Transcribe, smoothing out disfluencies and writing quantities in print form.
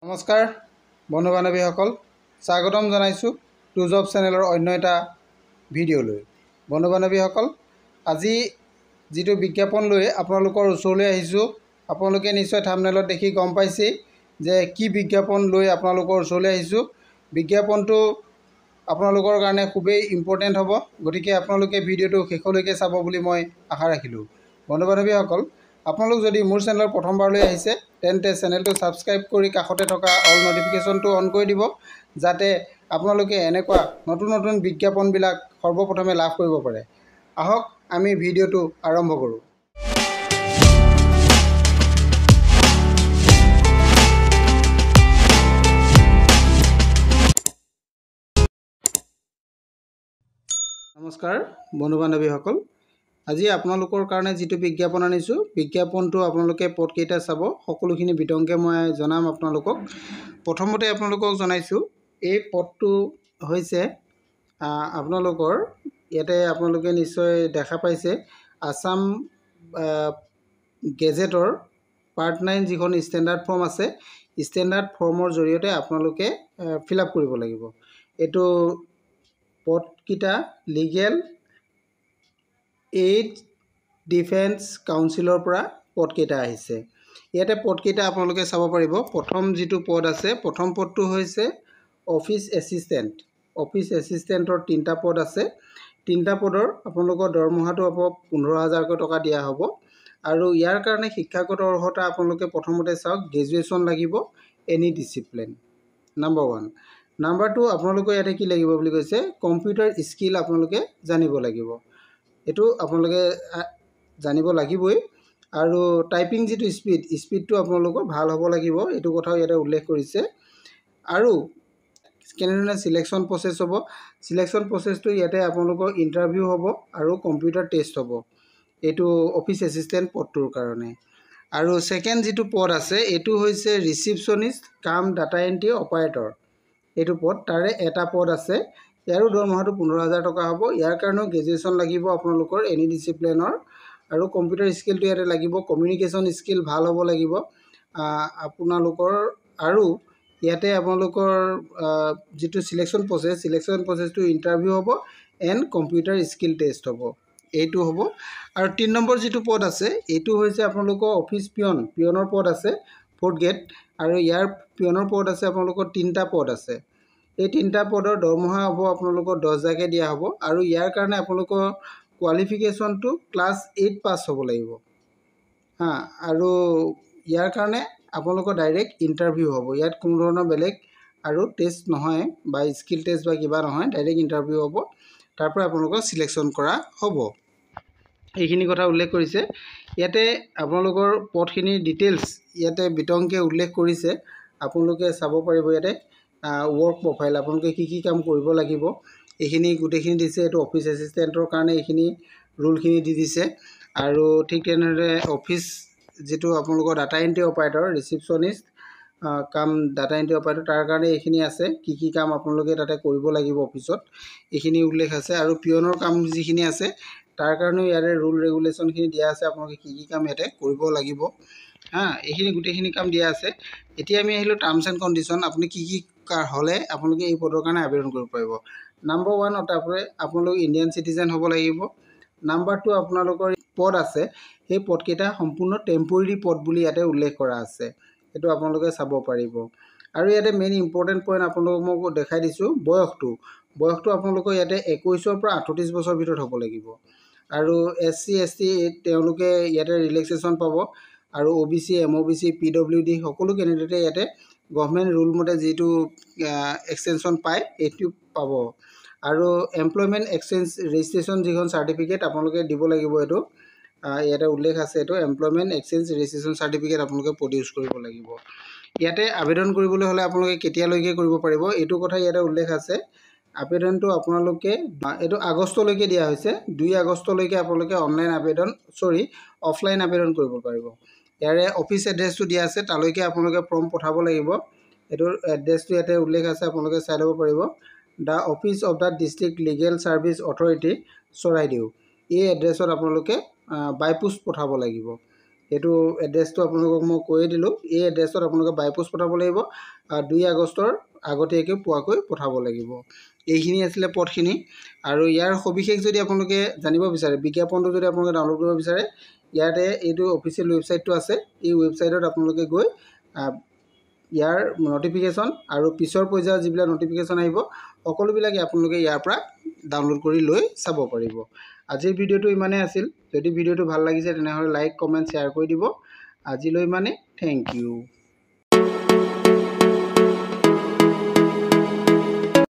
নমস্কাৰ বন্ধু বান্ধৱীসকল, স্বাগতম জনাইছোঁ টু জব চেনেলৰ অন্য এটা ভিডিঅ'লৈ। বন্ধু বান্ধৱীসকল, আজি যিটো বিজ্ঞাপন লৈ আপোনালোকৰ ওচৰলৈ আহিছোঁ, আপোনালোকে নিশ্চয় থাম্বনেইলত দেখি গম পাইছেই যে কি বিজ্ঞাপন লৈ আপোনালোকৰ ওচৰলৈ আহিছোঁ। বিজ্ঞাপনটো আপোনালোকৰ কাৰণে খুবেই ইম্পৰ্টেণ্ট হ'ব, গতিকে আপোনালোকে ভিডিঅ'টো শেষলৈকে চাব বুলি মই আশা ৰাখিলোঁ। বন্ধু বান্ধৱীসকল, আপোনালোক যদি মোৰ চেনেলত প্ৰথমবাৰলৈ আহিছে তেন্তে চেনেলটো ছাবস্ক্ৰাইব কৰি কাষতে থকা অল নটিফিকেশ্যনটো অন কৰি দিব, যাতে আপোনালোকে এনেকুৱা নতুন নতুন বিজ্ঞাপনবিলাক সৰ্বপ্ৰথমে লাভ কৰিব পাৰে। আহক আমি ভিডিঅ'টো আৰম্ভ কৰোঁ। নমস্কাৰ বন্ধু বান্ধৱীসকল, আজি আপোনালোকৰ কাৰণে যিটো বিজ্ঞাপন আনিছোঁ, বিজ্ঞাপনটো আপোনালোকে পদকেইটা চাব, সকলোখিনি বিতংকৈ মই জনাম আপোনালোকক। প্ৰথমতে আপোনালোকক জনাইছোঁ, এই পদটো হৈছে আপোনালোকৰ ইয়াতে আপোনালোকে নিশ্চয় দেখা পাইছে আছাম গেজেটৰ পাৰ্ট 9 যিখন ষ্টেণ্ডাৰ্ড ফৰ্ম আছে, ষ্টেণ্ডাৰ্ড ফৰ্মৰ জৰিয়তে আপোনালোকে ফিল আপ কৰিব লাগিব। এইটো পদকেইটা লিগেল এইড ডিফেন্স কাউন্সিলৰ পৰা পদকেইটা আহিছে। ইয়াতে পদকেইটা আপোনালোকে চাব পাৰিব। প্ৰথম যিটো পদ আছে, প্ৰথম পদটো হৈছে অফিচ এছিষ্টেণ্ট। অফিচ এছিষ্টেণ্টৰ 3টা পদ আছে। 3টা পদৰ আপোনালোকৰ দৰমহাটো 15,000কৈ টকা দিয়া হ'ব। আৰু ইয়াৰ কাৰণে শিক্ষাগত অৰ্হতা আপোনালোকে প্ৰথমতে চাওক, গ্ৰেজুৱেশ্যন লাগিব, এনি ডিচিপ্লিন, নাম্বাৰ 1। নাম্বাৰ 2, আপোনালোকৰ ইয়াতে কি লাগিব বুলি কৈছে, কম্পিউটাৰ স্কিল আপোনালোকে জানিব লাগিব। এইটো আপোনালোকে জানিব লাগিবই। আৰু টাইপিং যিটো স্পীডটো আপোনালোকৰ ভাল হ'ব লাগিব, এইটো কথাও ইয়াতে উল্লেখ কৰিছে। আৰু কেনেধৰণে চিলেকশ্যন প্ৰচেছ হ'ব, চিলেকশ্যন প্ৰচেছটো ইয়াতে আপোনালোকৰ ইণ্টাৰভিউ হ'ব আৰু কম্পিউটাৰ টেষ্ট হ'ব, এইটো অফিচ এছিষ্টেণ্ট পদটোৰ কাৰণে। আৰু ছেকেণ্ড যিটো পদ আছে, এইটো হৈছে ৰিচিপশ্যনিষ্ট কাম ডাটা এণ্ট্ৰি অপাৰেটৰ। এইটো পদ, তাৰে এটা পদ আছে, ইয়াৰো দৰমহাটো 15,000 টকা হ'ব। ইয়াৰ কাৰণেও গ্ৰেজুৱেশ্যন লাগিব আপোনালোকৰ এনি ডিচিপ্লিনৰ, আৰু কম্পিউটাৰ স্কিলটো ইয়াতে লাগিব, কমিউনিকেশ্যন স্কিল ভাল হ'ব লাগিব আপোনালোকৰ। আৰু ইয়াতে আপোনালোকৰ যিটো চিলেকশ্যন প্ৰচেছটো ইণ্টাৰভিউ হ'ব এণ্ড কম্পিউটাৰ স্কিল টেষ্ট হ'ব, এইটো হ'ব। আৰু 3 নম্বৰ যিটো পদ আছে, এইটো হৈছে আপোনালোকৰ অফিচ পিয়নৰ পদ আছে, 4th গ্ৰেড। আৰু ইয়াৰ পিয়নৰ পদ আছে আপোনালোকৰ 3টা পদ আছে। এই 3টা পদৰ দৰমহা হ'ব আপোনালোকৰ 10,000কৈ দিয়া হ'ব। আৰু ইয়াৰ কাৰণে আপোনালোকৰ কোৱালিফিকেশ্যনটো ক্লাছ 8 পাছ হ'ব লাগিব আৰু ইয়াৰ কাৰণে আপোনালোকৰ ডাইৰেক্ট ইণ্টাৰভিউ হ'ব। ইয়াত কোনো ধৰণৰ বেলেগ আৰু টেষ্ট নহয় বা স্কিল টেষ্ট বা কিবা নহয়, ডাইৰেক্ট ইণ্টাৰভিউ হ'ব, তাৰ পৰা আপোনালোকক চিলেকশ্যন কৰা হ'ব। এইখিনি কথা উল্লেখ কৰিছে ইয়াতে। আপোনালোকৰ পদখিনিৰ ডিটেইলছ ইয়াতে বিতংকৈ উল্লেখ কৰিছে, আপোনালোকে চাব পাৰিব। ইয়াতে ৱৰ্ক প্ৰফাইল, আপোনালোকে কি কি কাম কৰিব লাগিব এইখিনি গোটেইখিনি দিছে। এইটো অফিচ এছিষ্টেণ্টৰ কাৰণে এইখিনি ৰুলখিনি দি দিছে। আৰু ঠিক তেনেদৰে অফিচ যিটো আপোনালোকৰ ডাটা এণ্ট্ৰি অপাৰেটৰ, ৰিচিপশ্যনিষ্ট কাম ডাটা এণ্ট্ৰি অপাৰেটৰ, তাৰ কাৰণে এইখিনি আছে, কি কি কাম আপোনালোকে তাতে কৰিব লাগিব অফিচত, এইখিনি উল্লেখ আছে। আৰু পিয়নৰ কাম যিখিনি আছে তাৰ কাৰণেও ইয়াতে ৰুল ৰেগুলেশ্যনখিনি দিয়া আছে, আপোনালোকে কি কি কাম ইয়াতে কৰিব লাগিব এইখিনি গোটেইখিনি কাম দিয়া আছে। এতিয়া আমি আহিলোঁ টাৰ্মছ এণ্ড কণ্ডিশ্যন। আপুনি কি কি হ'লে আপোনালোকে এই পদৰ কাৰণে আবেদন কৰিব পাৰিব। নাম্বাৰ 1, আপোনালোক ইণ্ডিয়ান চিটিজেন হ'ব লাগিব। নাম্বাৰ 2, আপোনালোকৰ পদ আছে, সেই পদকেইটা সম্পূৰ্ণ টেম্পৰেৰী পদ বুলি ইয়াতে উল্লেখ কৰা আছে, সেইটো আপোনালোকে চাব পাৰিব। আৰু ইয়াতে মেইন ইম্পৰ্টেণ্ট পইণ্ট আপোনালোকক মই দেখাই দিছোঁ, বয়সটো আপোনালোকৰ ইয়াতে 21 পৰা 38 বছৰ ভিতৰত হ'ব লাগিব। আৰু SC ST তেওঁলোকে ইয়াতে ৰিলেক্সেশ্যন পাব। আৰু OBC MOBC PWD সকলো কেণ্ডিডেটে ইয়াতে গভৰ্ণমেণ্ট ৰুল মতে যিটো এক্সটেনশ্যন পায় এইটো পাব। আৰু এমপ্লয়মেণ্ট এক্সচেঞ্জ ৰেজিষ্ট্ৰেশ্যন যিখন চাৰ্টিফিকেট আপোনালোকে দিব লাগিব, এইটো ইয়াতে উল্লেখ আছে। এইটো এমপ্লয়মেণ্ট এক্সচেঞ্জ ৰেজিষ্ট্ৰেশ্যন চাৰ্টিফিকেট আপোনালোকে প্ৰডিউচ কৰিব লাগিব। ইয়াতে আবেদন কৰিবলৈ হ'লে আপোনালোকে কেতিয়ালৈকে কৰিব পাৰিব এইটো কথা ইয়াতে উল্লেখ আছে। আবেদনটো আপোনালোকে এইটো আগষ্টলৈকে দিয়া হৈছে, 2 আগষ্টলৈকে আপোনালোকে অফলাইন আবেদন কৰিব পাৰিব। ইয়াৰে অফিচ এড্ৰেছটো দিয়া আছে, তালৈকে আপোনালোকে ফৰ্ম পঠাব লাগিব। এইটোৰ এড্ৰেছটো ইয়াতে উল্লেখ আছে, আপোনালোকে চাই ল'ব পাৰিব। The office of the district legal service authority Charaideo, এই এড্ৰেছত আপোনালোকে বাই পোষ্ট পঠাব লাগিব। এইটো এড্ৰেছটো আপোনালোকক মই কৈয়ে দিলোঁ। এই এড্ৰেছত আপোনালোকে বাই পোষ্ট পঠাব লাগিব, 2 আগষ্টৰ আগতীয়াকৈ পোৱাকৈ পঠাব লাগিব। এইখিনি আছিলে পদখিনি। আৰু ইয়াৰ সবিশেষ যদি আপোনালোকে জানিব বিচাৰে, বিজ্ঞাপনটো যদি আপোনালোকে ডাউনলোড কৰিব বিচাৰে, ইয়াতে এইটো অফিচিয়েল ৱেবছাইটটো আছে। এই ৱেবছাইটত আপোনালোকে গৈ ইয়াৰ নটিফিকেশ্যন আৰু পিছৰ পৰ্যায়ত যিবিলাক নটিফিকেশ্যন আহিব সকলোবিলাকে আপোনালোকে ইয়াৰ পৰা ডাউনলোড কৰি লৈ চাব পাৰিব। আজিৰ ভিডিঅ'টো ইমানেই আছিল। যদি ভিডিঅ'টো ভাল লাগিছে তেনেহ'লে লাইক, কমেণ্ট, শ্বেয়াৰ কৰি দিব। আজিলৈ ইমানেই। Thank U.